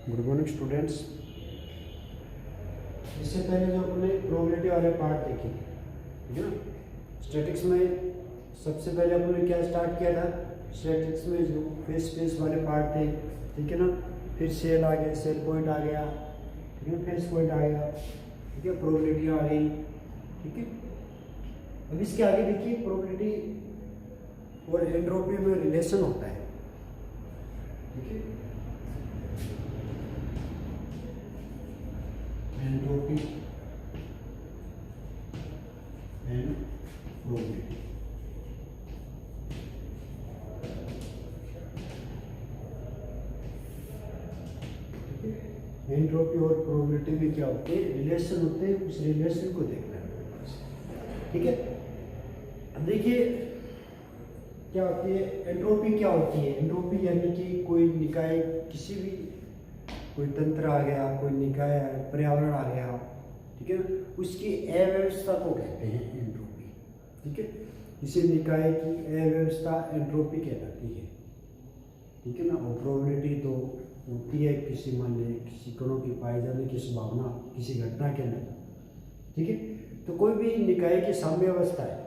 Good morning students. इससे पहले जो अपने प्रोबेबिलिटी वाले पार्ट देखे, ठीक है ना। स्टैटिक्स में सबसे पहले अपने क्या स्टार्ट किया था, स्टैटिक्स में जो फेस फेस वाले पार्ट थे, ठीक है ना। फिर सेल आ गया, सेल पॉइंट आ गया, ठीक है, फेस पॉइंट आ गया, ठीक है, प्रोबेबिलिटी आ गई, ठीक है। अब इसके आगे देखिए, प्रोबेबिलिटी और एंट्रोपी में रिलेशन होता है, ठीक है। एंट्रोपी एंड प्रोबेबिलिटी, एंट्रोपी और प्रोबेबिलिटी में क्या होते हैं, रिलेशन होते हैं। उस रिलेशन को देखना है, ठीक है। अब देखिए क्या होती है एंट्रोपी, क्या होती है एंट्रोपी, यानी कि कोई निकाय, किसी भी कोई तंत्र आ गया, कोई निकाय पर्यावरण आ गया, ठीक है ना, उसकी अव्यवस्था को कहते हैं एंट्रोपी, ठीक है। किसी निकाय की अव्यवस्था एंट्रोपी कहलाती है, ठीक है ना। और प्रोबेबिलिटी तो होती है किसी, मान लीजिए किसी कणों की पाए जाने की संभावना किसी घटना के अंदर, ठीक है। तो कोई भी निकाय की साम्य अवस्था है,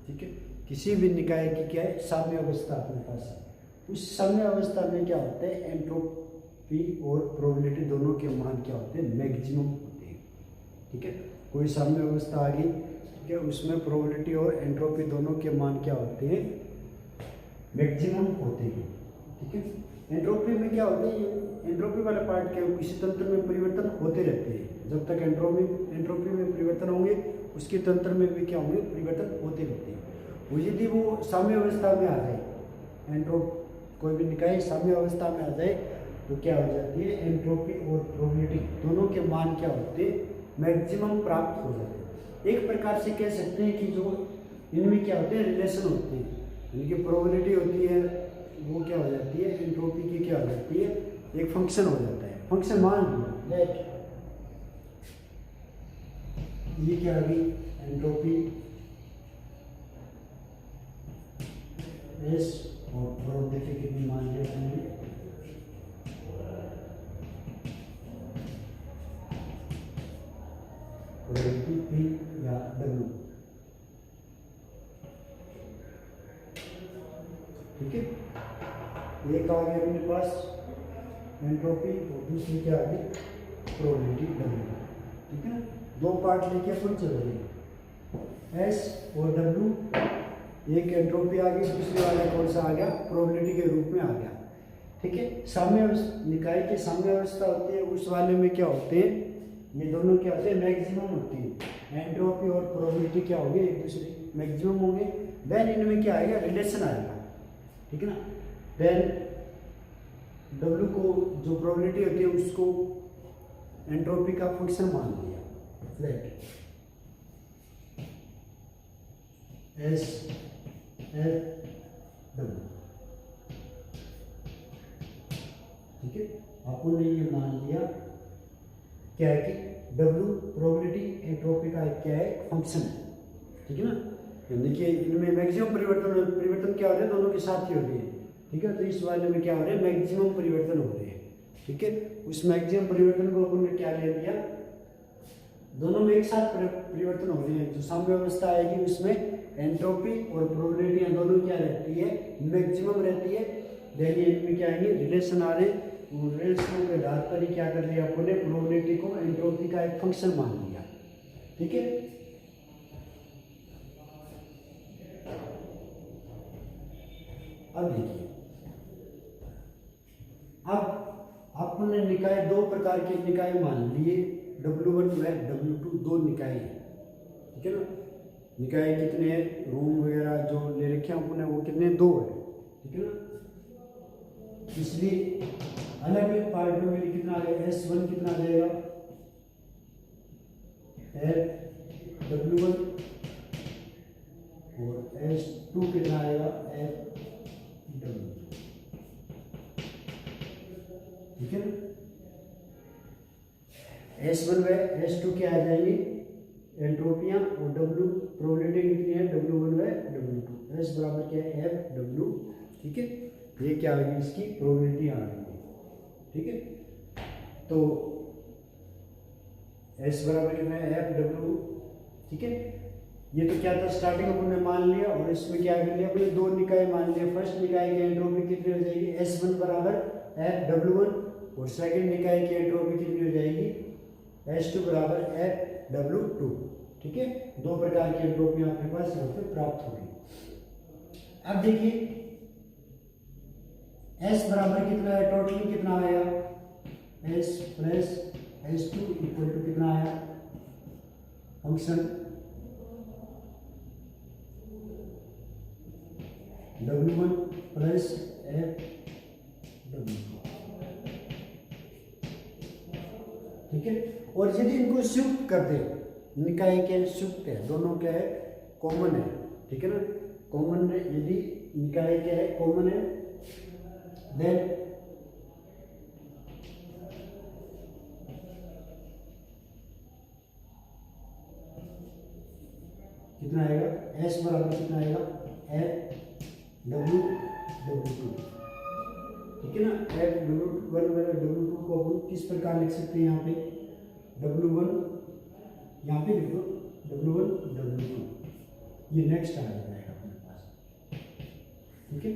ठीक है। किसी भी निकाय की क्या है, साम्य अवस्था अपने पास है। उस साम्य अवस्था में क्या होता है, एंट्रोपी और प्रोबेबिलिटी दोनों के मान क्या होते हैं, मैक्सिमम होते हैं, ठीक है। कोई साम्य अवस्था आ गई, ठीक है, उसमें प्रोबेबिलिटी और एंट्रोपी दोनों के मान क्या होते हैं, मैक्सिमम होते हैं, ठीक है। एंट्रोपी में क्या होते हैं, एंट्रोपी वाला पार्ट क्या है, किसी तंत्र में परिवर्तन होते रहते हैं। जब तक एंट्रोपी में परिवर्तन होंगे, उसके तंत्र में भी क्या होंगे, परिवर्तन होते रहते हैं। वो यदि वो साम्य अवस्था में आ जाए, कोई भी निकाय साम्य अवस्था में आ जाए, तो क्या हो जाती है, एंट्रोपी और प्रोबेबिलिटी दोनों के मान क्या होते हैं, मैक्सिमम प्राप्त हो जाते हैं। एक प्रकार से कह सकते हैं कि जो इनमें क्या होते हैं, रिलेशन होते हैं, यानी कि प्रोबेबिलिटी होती है, वो क्या हो जाती है, एंट्रोपी की क्या हो जाती है, एक फंक्शन हो जाता है। फंक्शन मान लिया लेट, ये क्या आ गई एंट्रोपी एस, और प्रोबेबिलिटी कितनी मान लिया हमने, प्रोबेबिलिटी पी या डब्ल्यू, ठीक है। एक आ गया अपने पास एंट्रोपी और दूसरी क्या आ गई, प्रोबेबिलिटी डब्ल्यू, ठीक है ना। दो पार्ट लेके अपन चल रहे हैं, एस और डब्ल्यू। एक एंट्रोपी आ गई, दूसरे वाला कौन सा आ गया, प्रोबेबिलिटी के रूप में आ गया, ठीक है। साम्य निकाय की साम्य अवस्था होती है, उस वाले में क्या होते हैं, ये दोनों क्या होते हैं, मैक्सिमम होती है। एंट्रोपी और प्रोबेबिलिटी क्या होंगे, एक दूसरे मैक्सिमम होंगे। देन इनमें क्या आएगा, रिलेशन आएगा, ठीक है ना। देन डब्ल्यू को जो प्रोबेबिलिटी होती है उसको एंट्रोपी का फंक्शन मान लिया, लेट एस एफ डब्ल्यू, ठीक है। आपने ये मान लिया क्या है कि डब्ल्यू प्रोबेबिलिटी एंट्रोपी का क्या है, फंक्शन है, ठीक है ना। देखिए इनमें मैक्सिमम परिवर्तन क्या हो रहे हैं, दोनों के साथ ही हो रही है, ठीक है। तो इस वाले में क्या हो रहा है, मैक्सिमम परिवर्तन हो रहे हैं, ठीक है। उस मैक्सिमम परिवर्तन को अपन ने क्या ले लिया, दोनों में एक साथ परिवर्तन हो रहे हैं। जो साम्य अवस्था आएगी उसमें एंट्रोपी और प्रोबेबिलिटी दोनों क्या रहती है, मैक्सिमम रहती है। देन इनमें क्या आएंगे, रिलेशन आ रहे हैं। रिलेशन के आधार पर ही क्या कर लिया अपन ने, प्रोबेबिलिटी को एंट्रोपी का एक फंक्शन मान लिया, ठीक है। अब देखिए, अब आपने निकाय, दो प्रकार के निकाय मान लिए, W1 व W2, दो निकाय हैं, ठीक है ना। निकाय कितने हैं, रूम वगैरह जो ले रखे हैं अपने, वो कितने, दो है, ठीक है ना। इसलिए अलग अलग पार्टों में कितना आ गया, S1 कितना आ जाएगा, FW1, और S2 कितना आएगा, FW2, ठीक है ना। S1 व S2 क्या आ जाएंगे, एंट्रोपियां, और W प्रोबेबिलिटी कितनी है, W1 व W2। S बराबर क्या है, FW, ठीक है। ये क्या आ गई, इसकी प्रोबेबिलिटी आ गई, ठीक है। तो एस बराबर कितना है एफ डब्ल्यू, ठीक है। ये तो क्या था स्टार्टिंग अपन ने मान लिया, और इसमें क्या कर लिया अपने दो निकाय मान लिया। फर्स्ट निकाय की एंट्रोपी कितनी हो जाएगी S1 बराबर एफ डब्ल्यू वन, और सेकंड निकाय की एंट्रोपी कितनी हो जाएगी S2 बराबर एफ डब्ल्यू टू, ठीक है। दो प्रकार की एंट्रोपी आपके पास यहाँ पे प्राप्त होगी। अब देखिए S बराबर कितना है, टोटली कितना आया S plus S2 equal to कितना आया function W1 plus F W2, ठीक है। और यदि इनको संयुक्त कर दे, निकाय क्या है संयुक्त है, दोनों क्या है कॉमन है, ठीक है ना, कॉमन है। यदि निकाय क्या है कॉमन है, देन कितना आएगा S बराबर कितना आएगा एफ डब्ल्यू डब्ल्यू टू, ठीक है ना। F W one W to को अपन किस प्रकार लिख सकते हैं, यहाँ पे डब्ल्यू वन, यहाँ पे लिखो डब्ल्यू वन डब्ल्यू टू, ये नेक्स्ट आ जाएगा अपने पास, ठीक है।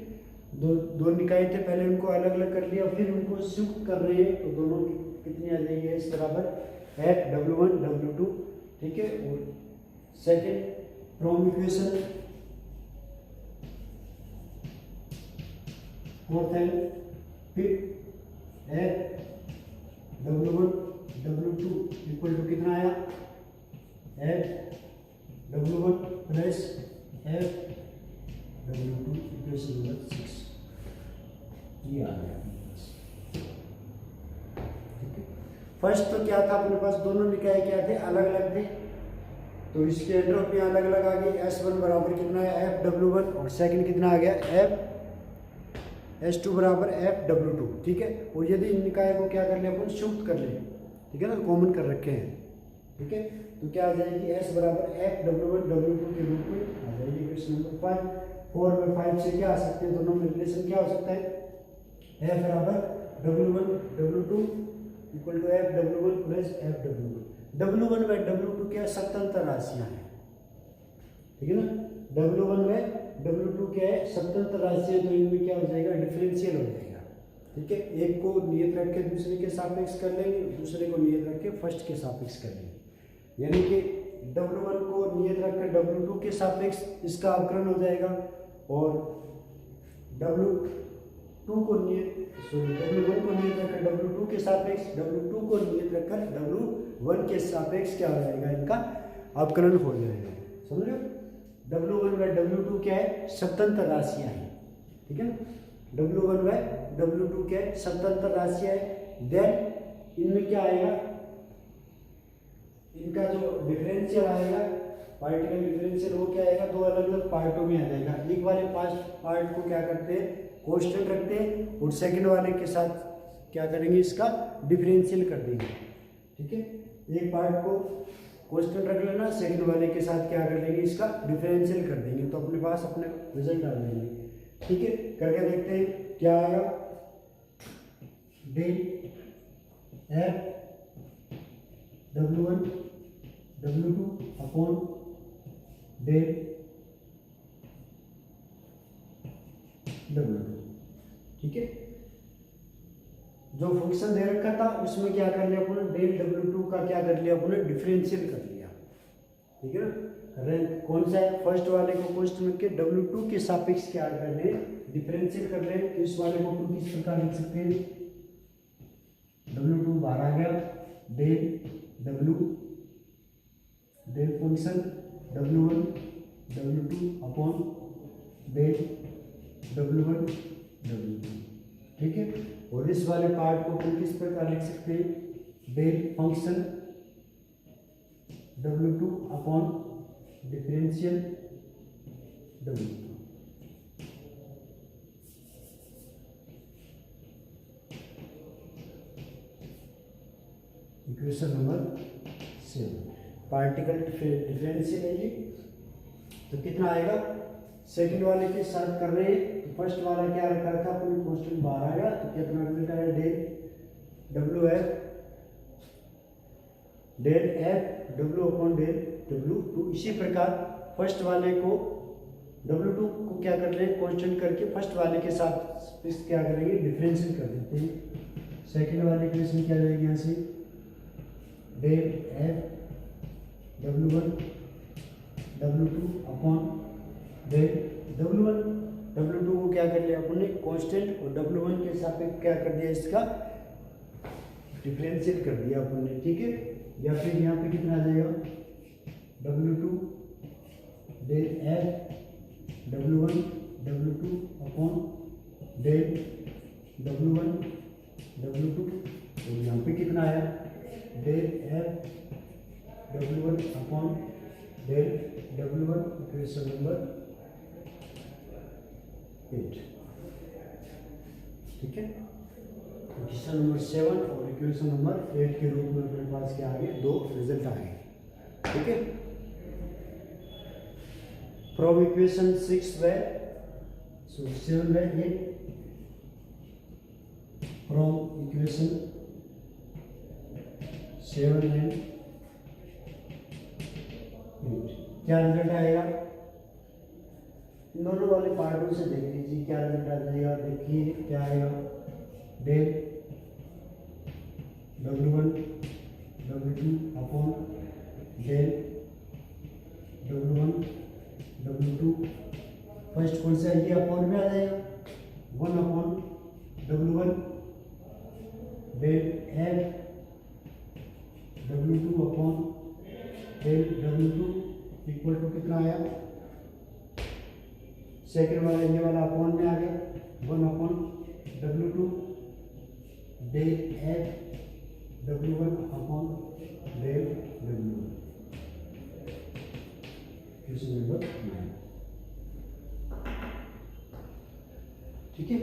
दो निकाय थे, पहले उनको अलग अलग कर लिया, फिर उनको संयुक्त कर रहे हैं, तो दोनों कितनी आ जाएगी इस बराबर F W one W two, ठीक है। और second from equation fourth and fifth F W one W two equal to कितना आया F W one plus F W two, equation number 6 ये आ गया ठीक है। फर्स्ट तो क्या था अपने पास, दोनों निकाय क्या थे अलग अलग थे, तो इसकी एंट्रोपी अलग अलग आ गई। S1 बराबर कितना है एफ डब्ल्यू वन, और सेकंड कितना आ गया एफ S2 बराबर एफ डब्ल्यू टू, ठीक है। और यदि इन निकाय को क्या कर ले अपन संयुक्त कर ले, ठीक है ना, कॉमन कर रखे हैं, ठीक है, तो क्या आ जाएगी S बराबर F W one W to के रूप में आ जाएगी। क्वेश्चन नंबर 5, 4 में 5 से क्या आ सकते हैं, दोनों में रिलेशन क्या हो सकता है एफ बराबर W one W two equal to F W one plus F W one. W one व डब्ल्यू टू क्या स्वतंत्र राशियां हैं, ठीक है ना। डब्ल्यू वन व डब्ल्यू टू क्या है स्वतंत्र राशियां, तो इनमें क्या हो जाएगा डिफरेंशियल हो जाएगा, ठीक है। एक को नियत रख के दूसरे के सापेक्ष कर लेंगे, दूसरे को नियत रख के फर्स्ट के सापेक्ष कर लेंगे, यानी कि डब्ल्यू वन को नियत रख कर डब्ल्यू टू के सापेक्ष इसका अवकलन हो जाएगा, और डब्ल्यू टू को डब्ल्यू वन को नियत रखकर डब्ल्यू टू के सापेक्ष, डब्ल्यू टू को नियत रखकर डब्ल्यू वन के सापेक्ष क्या हो जाएगा इनका अवकलन हो जाएगा, समझ रहे हो। डब्ल्यू वन व डब्ल्यू टू क्या है स्वतंत्र राशियां हैं, ठीक है ना। डब्ल्यू वन व डब्ल्यू टू क्या है स्वतंत्र राशियां है। देन इनमें क्या आएगा, इनका जो डिफरेंशियल आएगा पार्टिकल डिफरेंशियल, वो क्या आएगा दो अलग अलग पार्टों में आ जाएगा। एक वाले पार्ट को क्या करते हैं कांस्टेंट रखते हैं, और सेकंड वाले के साथ क्या करेंगे इसका डिफरेंशियल कर देंगे, ठीक है। एक पार्ट को कांस्टेंट रख लेना, सेकंड वाले के साथ क्या कर लेंगे इसका डिफरेंशियल कर देंगे, तो अपने पास अपने रिजल्ट आ जाएंगे, ठीक है। करके देखते हैं क्या आएगा, del F W one W two upon del W two, ठीक है। जो फंक्शन दे रखा था उसमें क्या कर लिया अपने डेल डब्ल्यू टू का क्या कर लिया अपने डिफरेंशियल कर लिया, ठीक है ना। रैंक कौन सा है, फर्स्ट वाले को कांस्टेंट रख के डब्ल्यू टू के सापेक्ष क्या कर रहे हैं डिफरेंशियल कर रहे हैं, तो इस वाले को अपन किस प्रकार लिख सकते हैं, डब्ल्यू टू बाहर आ गया, del W del function W one W two upon del W one W two, ठीक है। और इस वाले पार्ट को अपन किस प्रकार लिख सकते हैं, del function W two upon differential W two, equation number 7। Particle differential है ये, तो कितना आएगा, सेकंड वाले के साथ कर रहे हैं, तो फर्स्ट वाला क्या रखा था अपन कांस्टेंट बाहर आ गया, तो कितना रिजल्ट आया del W F del F W upon del W two. इसी प्रकार फर्स्ट वाले को W2 को क्या कर रहे हैं, कांस्टेंट करके फर्स्ट वाले के साथ इस क्या करेंगे, डिफरेंशियल कर देते हैं। सेकंड वाले इक्वेशन क्या जाएगी यहाँ से, del f W1 W2 upon del W1। W2 को क्या कर लिया अपन ने कांस्टेंट, और W1 के साथ क्या कर दिया, इसका डिफरेंशियल कर दिया अपन ने, ठीक है। या फिर यहाँ पे कितना आ जाएगा, W2 del f W1 W2 upon del W1 W2, और यहाँ पे कितना आया, del f W1 upon del W1, equation number 8, ठीक है। इक्वेशन नंबर 7 और इक्वेशन नंबर 8 के रूप में अपने पास क्या आ गए, दो रिजल्ट आ गए, ठीक है। फ्रॉम इक्वेशन 6 व 7 व 8, फ्रॉम इक्वेशन 7 एंड 8 क्या रिजल्ट आएगा, इन दोनों वाले पार्टों से देख लीजिए क्या रिजल्ट आ जाएगा। देखिए क्या आएगा, del W1 W2 upon del W1 W2, first कौन सा ये अपॉन में आ जाएगा, 1 upon W1 del f W2 upon del W2 equal to कितना आया, सेकेंड वाला ये वाला अपॉन में आ गया, 1 upon W2 del f W1 upon del W1, question number 9, ठीक है।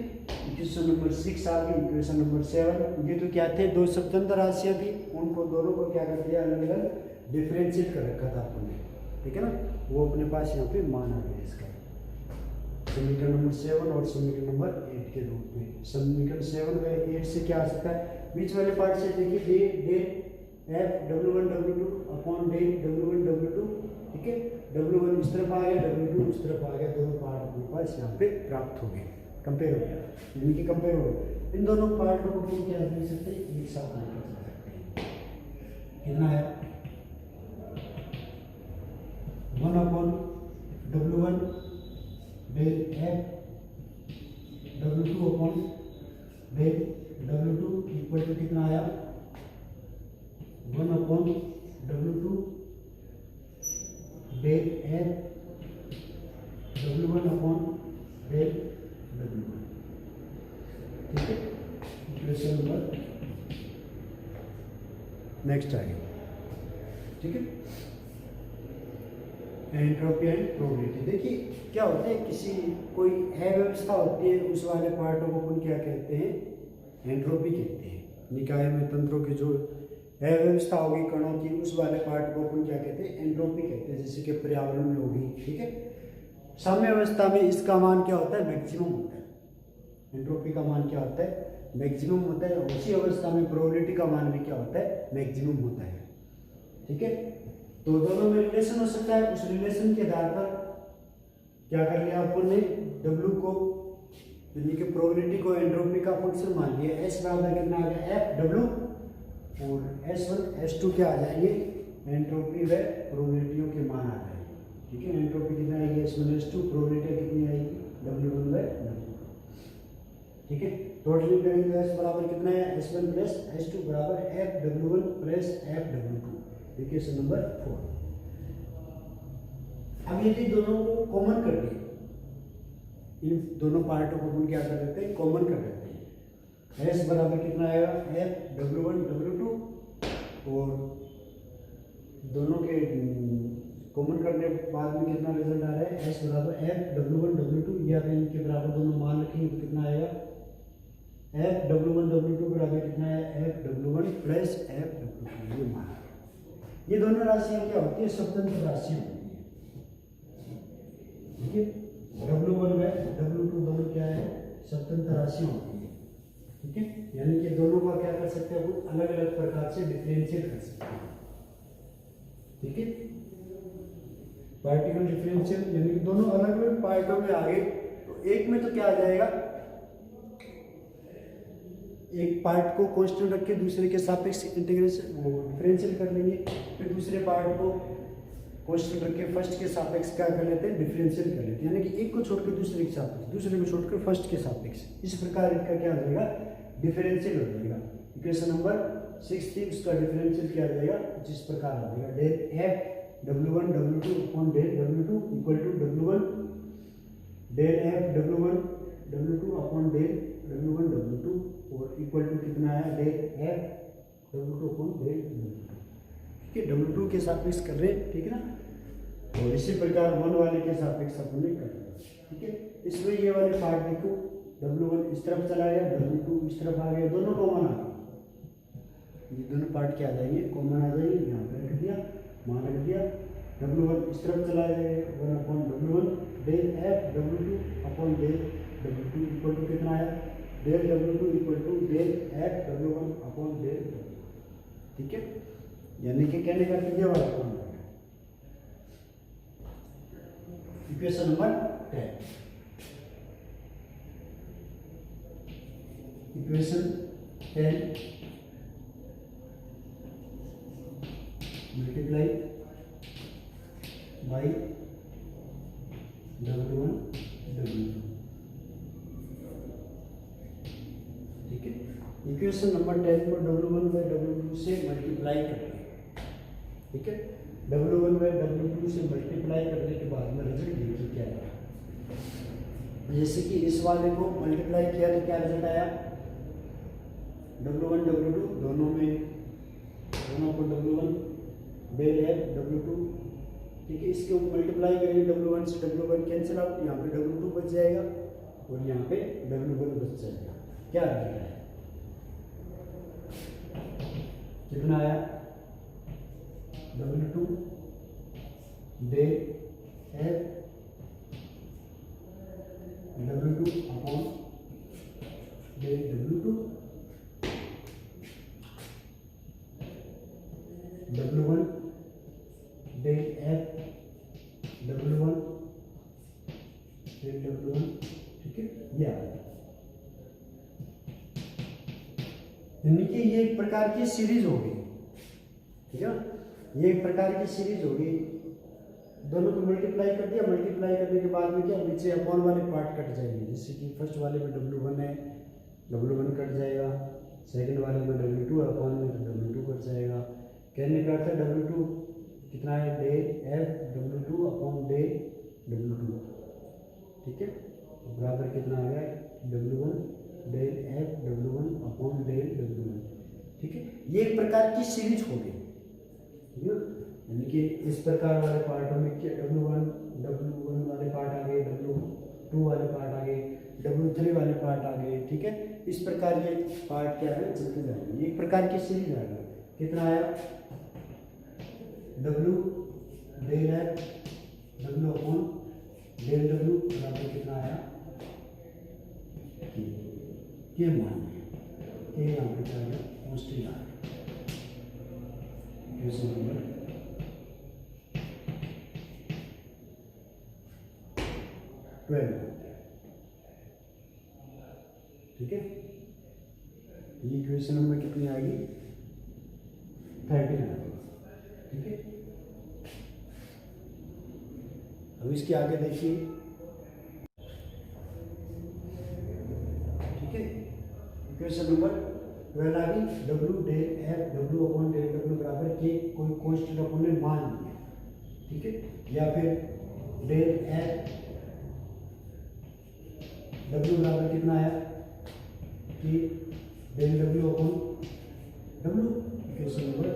इक्वेशन नंबर 6 आ गई, इक्वेशन नंबर 7, ये तो क्या थे, दो स्वतंत्र राशियां थी, उनको दोनों को क्या कर दिया, अलग अलग डिफरेंशिएट कर रखा था अपन ने, ठीक है ना। वो अपने पास यहाँ पे मान आ गया इसका, समीकरण नंबर 7 और समीकरण नंबर 8 के रूप में। समीकरण 7 व 8 से क्या आ सकता है, बीच वाले पार्ट से देखिए, del f W1 W2 upon del W1 W2, ठीक है। W1 इस तरफ आ गया, W2 इस तरफ आ गया, दोनों पार्ट अपने पास यहाँ पे प्राप्त हो गए, कंपेयर हो गया, यानी कि कंपेयर हो गया। इन दोनों पार्टों को हम क्या कर सकते हैं, एक साथ लेकर चल सकते हैं। कितना है, 1 upon W1 del f W2 upon del W2 equal to कितना आया, 1 upon W2 del f W1 upon del W1, ठीक है। इक्वेशन नंबर नेक्स्ट आएगा, ठीक है। एंट्रोपी एंड प्रोबेबिलिटी, देखिए क्या होता है, किसी कोई अव्यवस्था होती है, उस वाले पार्टों को अपन क्या कहते हैं, एंट्रोपी कहते हैं। निकाय में तंत्रों की जो अव्यवस्था होगी कणों की, उस वाले पार्ट को अपन क्या कहते हैं, एंट्रोपी कहते हैं, जैसे कि पर्यावरण में होगी, ठीक है। साम्य अवस्था में इसका मान क्या होता है, मैक्सिमम होता है। एंट्रोपी का मान क्या होता है, मैक्सिमम होता है। उसी अवस्था में प्रोबेबिलिटी का मान भी क्या होता है, मैक्सिमम होता है, ठीक है। तो दोनों में रिलेशन हो सकता है, उस रिलेशन के आधार पर क्या कर लिया अपन ने, W को यानी कि प्रोबेबिलिटी को एंट्रोपी का फंक्शन मान लिया, S बराबर कितना आ गया, F W, और S1 S2 क्या आ जाएंगे, एंट्रोपी व प्रोबेबिलिटियों के मान आ जाएंगे, ठीक है। एंट्रोपी कितना आएगी, S1 S2, प्रोबेबिलिटी कितनी आएगी, W1 व W, ठीक है। टोटली करेंगे तो S बराबर कितना है, S1 प्लस S2 बराबर F W1 plus F W2, equation number 4। अब यदि दोनों को कॉमन कर दिए, इन दोनों पार्टों को हम क्या कर देते हैं, कॉमन कर देते हैं। S बराबर कितना आएगा, F W1 W2, और दोनों के कॉमन करने के बाद में कितना रिजल्ट आ रहा है, S बराबर F W1 W2, या फिर इनके बराबर दोनों मान रखेंगे तो कितना आएगा, F W1 W2 बराबर कितना है, F W1 plus F W2, ये मान। ये दोनों राशियां क्या होती है, स्वतंत्र राशियां होती है, ठीक है। W1 व W2 दोनों क्या है, स्वतंत्र राशियां होती है, ठीक है। यानी कि दोनों का क्या कर सकते हैं, अलग अलग प्रकार से डिफरेंशिएट कर सकते हैं, ठीक है। पार्टिकल डिफरेंशियल यानी कि दोनों अलग अलग पार्टों में आ गए, तो एक में तो क्या आ जाएगा, एक पार्ट को कांस्टेंट रख के दूसरे के सापेक्ष इंटीग्रेशन वो डिफरेंशियल कर लेंगे, फिर दूसरे पार्ट को कांस्टेंट रख के फर्स्ट के सापेक्ष क्या कर लेते हैं, डिफरेंशियल कर लेते हैं, यानी कि एक को छोड़कर दूसरे के सापेक्ष, दूसरे को छोड़कर फर्स्ट के सापेक्ष। इस प्रकार इनका क्या हो जाएगा, डिफरेंशियल हो जाएगा। इक्वेशन नंबर 6 थी, उसका डिफरेंशियल क्या आ जाएगा, जिस प्रकार आ जाएगा, del f W1 W2 upon del W2 equal to W1 del f W1 W2 upon del W1 W2 और इक्वल टू कितना आया, del f W2 upon del W2। ठीक है, W2 के सापेक्ष कर रहे हैं, ठीक है ना। और इसी प्रकार 1 वाले के सापेक्ष अपन ने कर लिया। ठीक है, इसमें ये वाले पार्ट देखो, W1 इस तरफ चला गया, W2 इस तरफ आ गया, दोनों कॉमन आ गए, ये दोनों पार्ट क्या आ जाएंगे, कॉमन आ जाएंगे। यहाँ पे रख दिया, वहाँ रख दिया, W1 इस तरफ चला जाएगा, 1 upon W1 del f W2 upon del W2 equal to कितना आया, del W2 equal to del f W1 upon del W2। ठीक है, यानी कि कहने का ये वाला काम है। Equation number 10, equation 10 multiply by W1 W2। ठीक है, इक्वेशन नंबर 10 को W1 बाई W2 से मल्टीप्लाई करते हैं। ठीक है, W1 बाई W2 से मल्टीप्लाई करने के बाद में रिजल्ट देखिए क्या है। जैसे कि इस वाले को मल्टीप्लाई किया तो क्या रिजल्ट आया, W1 W2 दोनों में, दोनों को W1 डेल एफ W2। ठीक है, इसके ऊपर मल्टीप्लाई करेंगे, W1 से W1 कैंसिल आउट, यहाँ पे W2 बच जाएगा और यहाँ पे W1 बच जाएगा। क्या रिजल्ट आया, कितना आया, W2 del f W2 upon del W2 W1 del f W1 del W1। ठीक है, ये यानी कि ये एक प्रकार की सीरीज होगी। ठीक है, ये एक प्रकार की सीरीज होगी, दोनों को मल्टीप्लाई कर दिया, मल्टीप्लाई करने के बाद में क्या, नीचे अपॉन वाले पार्ट कट जाएंगे, जैसे कि फर्स्ट वाले में W1 है, W1 कट जाएगा, सेकंड वाले में W2 अपॉन में W2 कट जाएगा। कहने का अर्थ है W2 कितना है, del f W2 upon del W2। ठीक है, बराबर कितना आ गया, W1 del f W1 upon del W1। ठीक है, ये एक प्रकार की सीरीज हो गई, यानी कि इस प्रकार वाले पार्टों में W1 वाले पार्ट आ गए, W2 वाले पार्ट आ गए, W3 वाले पार्ट आ गए। ठीक है, इस प्रकार ये पार्ट क्या है, चलते जाएंगे, ये एक प्रकार की सीरीज आएगा। कितना आया, W del f W upon del W बराबर कितना आया, ये मान ये यहाँ पे क्या है, कांस्टेंट आ गया। Equation number 12। ठीक है, ये इक्वेशन नंबर कितनी आएगी, 13 आएगी। ठीक है, अब इसके आगे देखिए। ठीक है, इक्वेशन नंबर 12 आ गई, W del f W upon del W बराबर के कोई कांस्टेंट अपन ने मान लिया। ठीक है, या फिर डेल एफ W बराबर कितना आया कि del W upon W। Equation number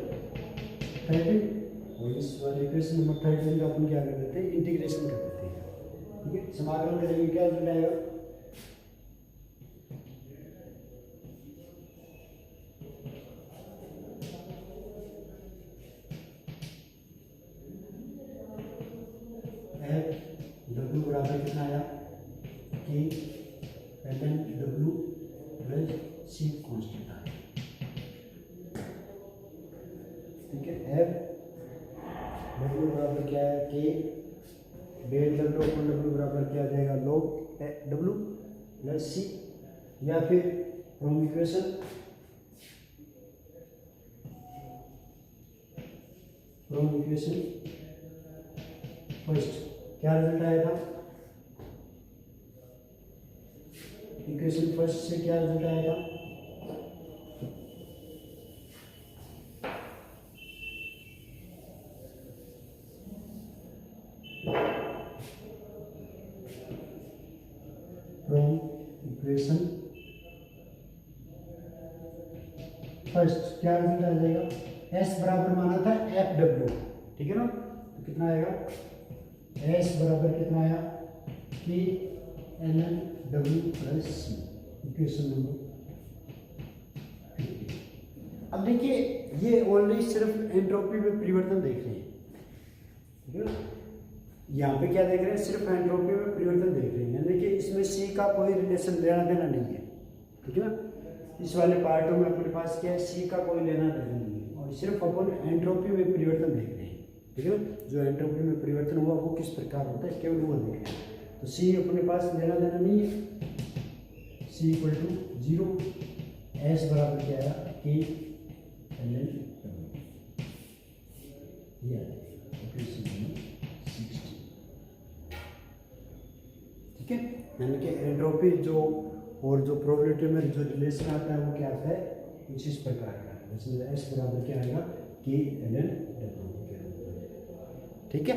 13, और इस वाले इक्वेशन नंबर 13 का अपन क्या कर देते हैं, इंटीग्रेशन कर देते हैं। ठीक है, समाकलन करेंगे, क्या रिजल्ट आएगा, W बराबर कितना आया कि ln W plus C constant आया। ठीक है, F डब्ल्यू बराबर क्या है के डेल डब्ल्यू अपन डब्ल्यू बराबर क्या आ जाएगा log डब्ल्यू प्लस सी, या फिर फ्रॉम इक्वेशन फर्स्ट क्या रिजल्ट आया था, इक्वेशन फर्स्ट से क्या रिजल्ट आया था, फ्रॉम इक्वेशन फर्स्ट क्या रिजल्ट आ जाएगा, एस बराबर माना था एफ डब्ल्यू, ठीक है ना, तो कितना आएगा एस बराबर कितना आया कि एल एन डब्ल्यू प्लस सी, इक्वेशन नंबर 50। अब देखिए ये ओनली सिर्फ एंट्रोपी में परिवर्तन देख रहे हैं, ठीक है ना, यहाँ पे क्या देख रहे हैं, सिर्फ एंट्रोपी में परिवर्तन देख रहे हैं, यानी कि इसमें सी का कोई रिलेशन लेना देना नहीं है, ठीक है ना, इस वाले पार्टों में अपने पास क्या है, सी का कोई लेना देना नहीं है, और सिर्फ अपन एंट्रोपी में परिवर्तन देख रहे हैं, ठीक है ना, जो एंट्रोपी में परिवर्तन हुआ वो किस प्रकार होता है केवल वो देख रहे हैं, तो सी अपने पास लेना देना नहीं है, सी इक्वल टू 0, एस बराबर क्या आया के एल एन डब्ल्यू, ठीक है, यानी कि एंट्रोपी जो और जो प्रोबेबिलिटी में जो रिलेशन आता है वो क्या आता है कुछ इस प्रकार का, इसमें एस बराबर क्या आएगा के एल एन डब्ल्यू, ठीक है।